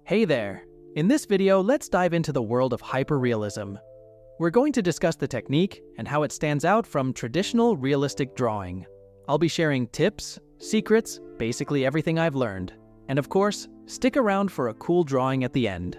Hey there! In this video, let's dive into the world of hyperrealism. We're going to discuss the technique and how it stands out from traditional realistic drawing. I'll be sharing tips, secrets, basically everything I've learned. And of course, stick around for a cool drawing at the end.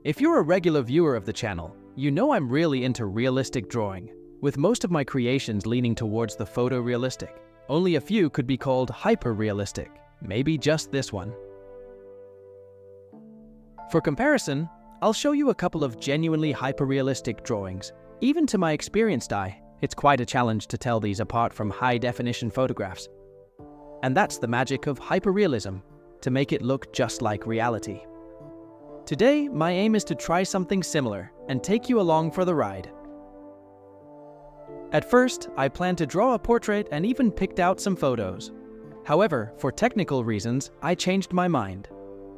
If you're a regular viewer of the channel, you know I'm really into realistic drawing, with most of my creations leaning towards the photorealistic. Only a few could be called hyperrealistic, maybe just this one. For comparison, I'll show you a couple of genuinely hyperrealistic drawings. Even to my experienced eye, it's quite a challenge to tell these apart from high-definition photographs. And that's the magic of hyperrealism, to make it look just like reality. Today, my aim is to try something similar and take you along for the ride. At first, I planned to draw a portrait and even picked out some photos. However, for technical reasons, I changed my mind.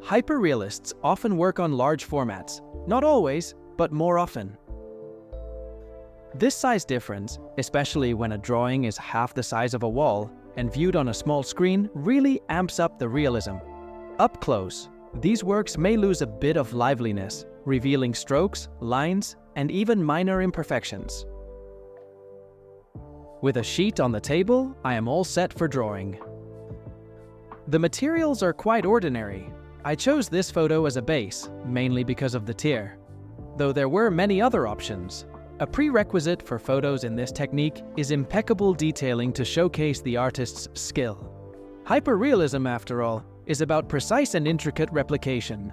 Hyperrealists often work on large formats, not always, but more often. This size difference, especially when a drawing is half the size of a wall and viewed on a small screen, really amps up the realism. Up close, these works may lose a bit of liveliness, revealing strokes, lines, and even minor imperfections. With a sheet on the table, I am all set for drawing. The materials are quite ordinary. I chose this photo as a base, mainly because of the tear. Though there were many other options. A prerequisite for photos in this technique is impeccable detailing to showcase the artist's skill. Hyperrealism, after all, is about precise and intricate replication.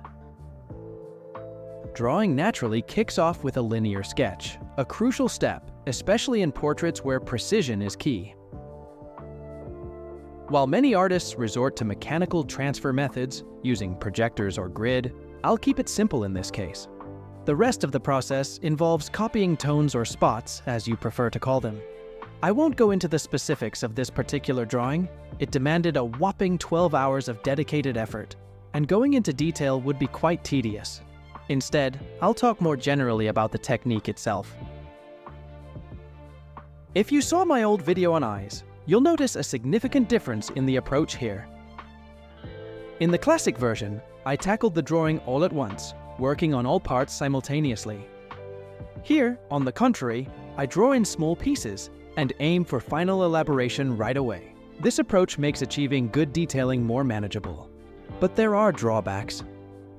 Drawing naturally kicks off with a linear sketch, a crucial step, especially in portraits where precision is key. While many artists resort to mechanical transfer methods, using projectors or grid, I'll keep it simple in this case. The rest of the process involves copying tones or spots, as you prefer to call them. I won't go into the specifics of this particular drawing. It demanded a whopping 12 hours of dedicated effort, and going into detail would be quite tedious. Instead, I'll talk more generally about the technique itself. If you saw my old video on eyes, you'll notice a significant difference in the approach here. In the classic version, I tackled the drawing all at once, working on all parts simultaneously. Here, on the contrary, I draw in small pieces and aim for final elaboration right away. This approach makes achieving good detailing more manageable. But there are drawbacks.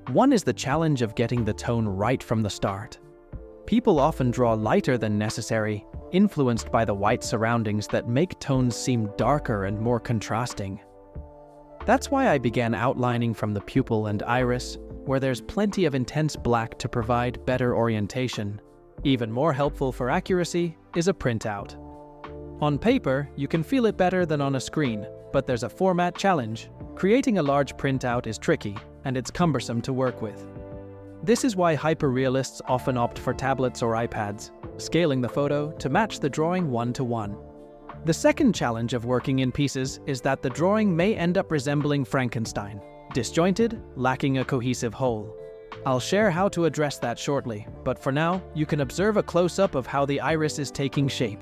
One is the challenge of getting the tone right from the start. People often draw lighter than necessary, influenced by the white surroundings that make tones seem darker and more contrasting. That's why I began outlining from the pupil and iris, where there's plenty of intense black to provide better orientation. Even more helpful for accuracy is a printout. On paper, you can feel it better than on a screen, but there's a format challenge. Creating a large printout is tricky, and it's cumbersome to work with. This is why hyperrealists often opt for tablets or iPads, scaling the photo to match the drawing one-to-one. The second challenge of working in pieces is that the drawing may end up resembling Frankenstein, disjointed, lacking a cohesive whole. I'll share how to address that shortly, but for now, you can observe a close-up of how the iris is taking shape.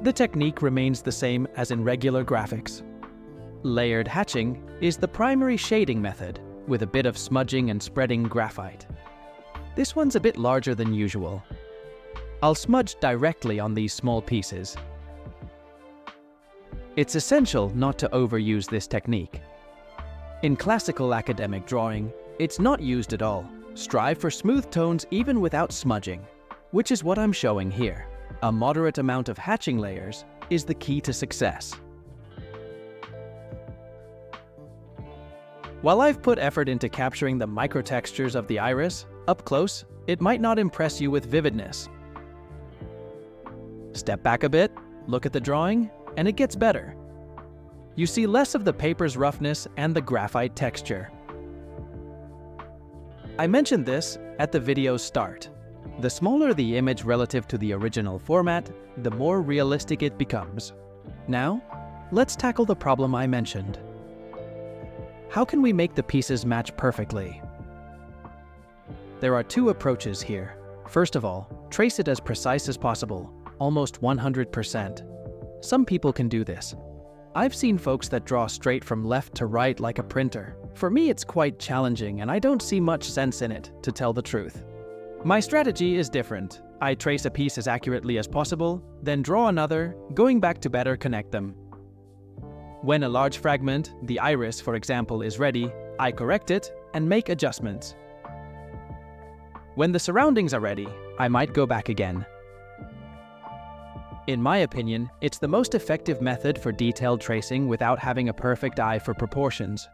The technique remains the same as in regular graphics. Layered hatching is the primary shading method, with a bit of smudging and spreading graphite. This one's a bit larger than usual. I'll smudge directly on these small pieces. It's essential not to overuse this technique. In classical academic drawing, it's not used at all. Strive for smooth tones even without smudging, which is what I'm showing here. A moderate amount of hatching layers is the key to success. While I've put effort into capturing the microtextures of the iris, up close, it might not impress you with vividness. Step back a bit, look at the drawing, and it gets better. You see less of the paper's roughness and the graphite texture. I mentioned this at the video's start. The smaller the image relative to the original format, the more realistic it becomes. Now, let's tackle the problem I mentioned. How can we make the pieces match perfectly? There are two approaches here. First of all, trace it as precise as possible, almost 100%. Some people can do this. I've seen folks that draw straight from left to right like a printer. For me, it's quite challenging and I don't see much sense in it, to tell the truth. My strategy is different. I trace a piece as accurately as possible, then draw another, going back to better connect them. When a large fragment, the iris for example, is ready, I correct it and make adjustments. When the surroundings are ready, I might go back again. In my opinion, it's the most effective method for detailed tracing without having a perfect eye for proportions.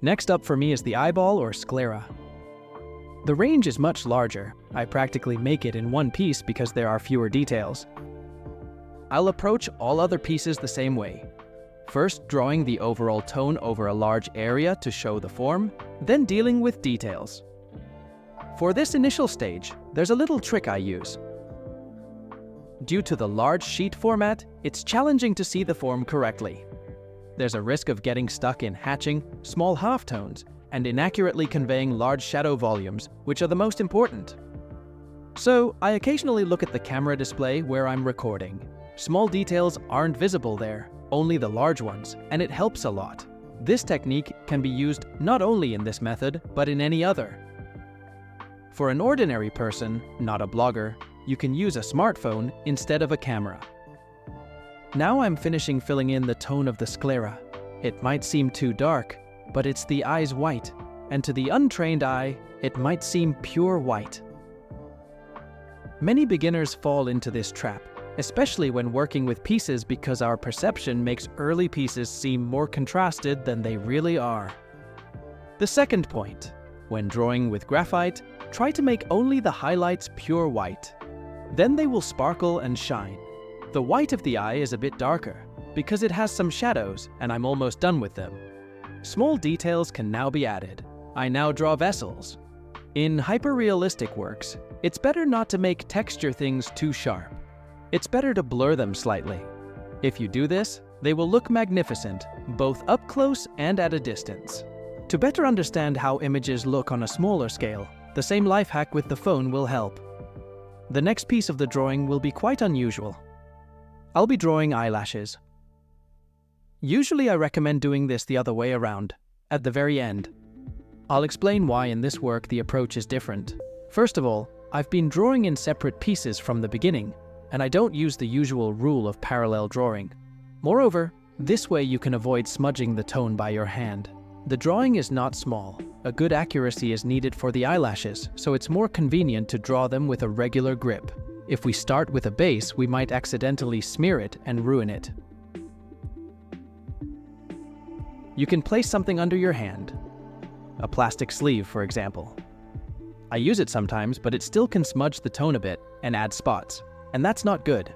Next up for me is the eyeball or sclera. The range is much larger. I practically make it in one piece because there are fewer details. I'll approach all other pieces the same way. First drawing the overall tone over a large area to show the form, then dealing with details. For this initial stage, there's a little trick I use. Due to the large sheet format, it's challenging to see the form correctly. There's a risk of getting stuck in hatching, small halftones, and inaccurately conveying large shadow volumes, which are the most important. So, I occasionally look at the camera display where I'm recording. Small details aren't visible there, only the large ones, and it helps a lot. This technique can be used not only in this method, but in any other. For an ordinary person, not a blogger, you can use a smartphone instead of a camera. Now I'm finishing filling in the tone of the sclera. It might seem too dark, but it's the eye's white, and to the untrained eye, it might seem pure white. Many beginners fall into this trap, especially when working with pieces because our perception makes early pieces seem more contrasted than they really are. The second point, when drawing with graphite, try to make only the highlights pure white. Then they will sparkle and shine. The white of the eye is a bit darker, because it has some shadows and I'm almost done with them. Small details can now be added. I now draw vessels. In hyperrealistic works, it's better not to make texture things too sharp. It's better to blur them slightly. If you do this, they will look magnificent, both up close and at a distance. To better understand how images look on a smaller scale, the same life hack with the phone will help. The next piece of the drawing will be quite unusual. I'll be drawing eyelashes. Usually I recommend doing this the other way around, at the very end. I'll explain why in this work the approach is different. First of all, I've been drawing in separate pieces from the beginning, and I don't use the usual rule of parallel drawing. Moreover, this way you can avoid smudging the tone by your hand. The drawing is not small. A good accuracy is needed for the eyelashes, so it's more convenient to draw them with a regular grip. If we start with a base, we might accidentally smear it and ruin it. You can place something under your hand. A plastic sleeve, for example. I use it sometimes, but it still can smudge the tone a bit and add spots, and that's not good.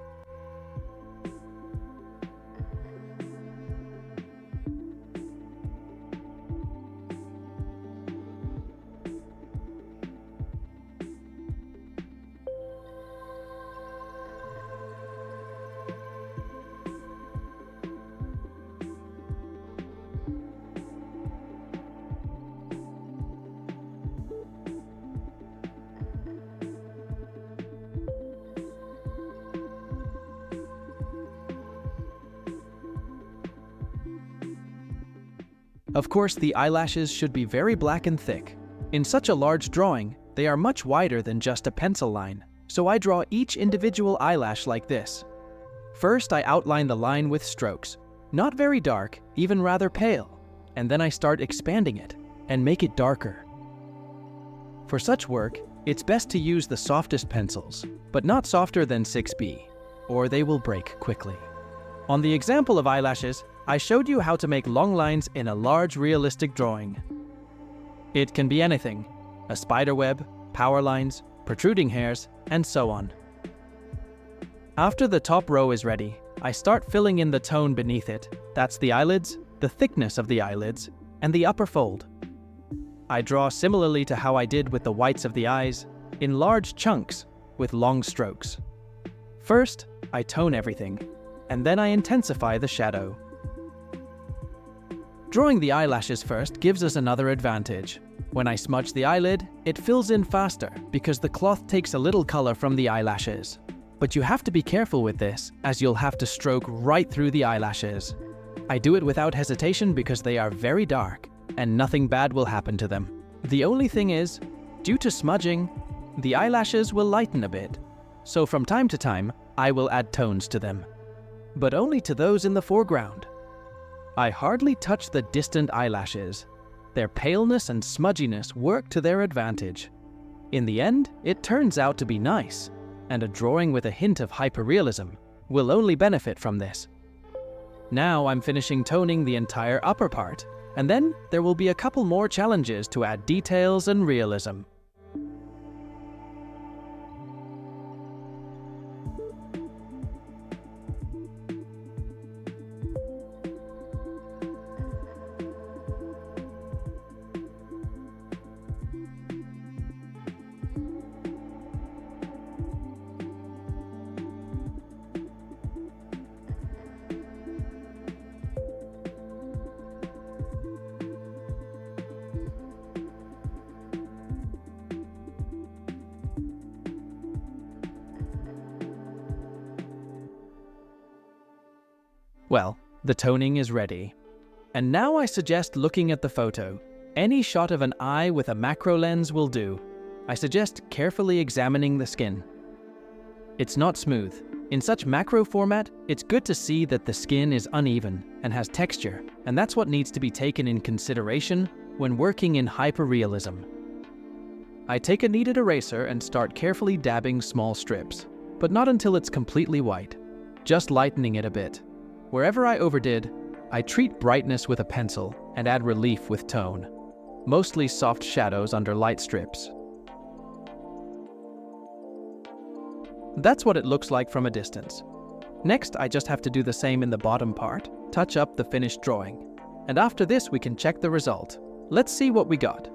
Of course, the eyelashes should be very black and thick. In such a large drawing, they are much wider than just a pencil line, so I draw each individual eyelash like this. First, I outline the line with strokes, not very dark, even rather pale, and then I start expanding it and make it darker. For such work, it's best to use the softest pencils, but not softer than 6B, or they will break quickly. On the example of eyelashes, I showed you how to make long lines in a large realistic drawing. It can be anything: a spider web, power lines, protruding hairs, and so on. After the top row is ready, I start filling in the tone beneath it. That's the eyelids, the thickness of the eyelids, and the upper fold. I draw similarly to how I did with the whites of the eyes, in large chunks with long strokes. First, I tone everything. and then I intensify the shadow. Drawing the eyelashes first gives us another advantage. When I smudge the eyelid, it fills in faster because the cloth takes a little color from the eyelashes. But you have to be careful with this, as you'll have to stroke right through the eyelashes. I do it without hesitation because they are very dark, and nothing bad will happen to them. The only thing is, due to smudging, the eyelashes will lighten a bit, so from time to time, I will add tones to them. But only to those in the foreground. I hardly touch the distant eyelashes. Their paleness and smudginess work to their advantage. In the end, it turns out to be nice, and a drawing with a hint of hyperrealism will only benefit from this. Now I'm finishing toning the entire upper part, and then there will be a couple more challenges to add details and realism. Well, the toning is ready. And now I suggest looking at the photo. Any shot of an eye with a macro lens will do. I suggest carefully examining the skin. It's not smooth. In such macro format, it's good to see that the skin is uneven and has texture, and that's what needs to be taken in consideration when working in hyperrealism. I take a kneaded eraser and start carefully dabbing small strips, but not until it's completely white, just lightening it a bit. Wherever I overdid, I treat brightness with a pencil and add relief with tone, mostly soft shadows under light strips. That's what it looks like from a distance. Next, I just have to do the same in the bottom part, touch up the finished drawing. And after this, we can check the result. Let's see what we got.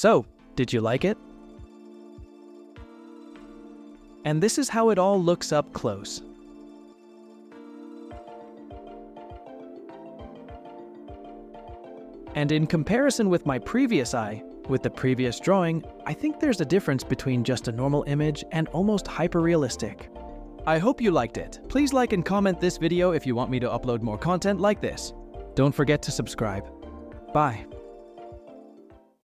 So, did you like it? And this is how it all looks up close. And in comparison with my previous eye, with the previous drawing, I think there's a difference between just a normal image and almost hyper-realistic. I hope you liked it. Please like and comment this video if you want me to upload more content like this. Don't forget to subscribe. Bye.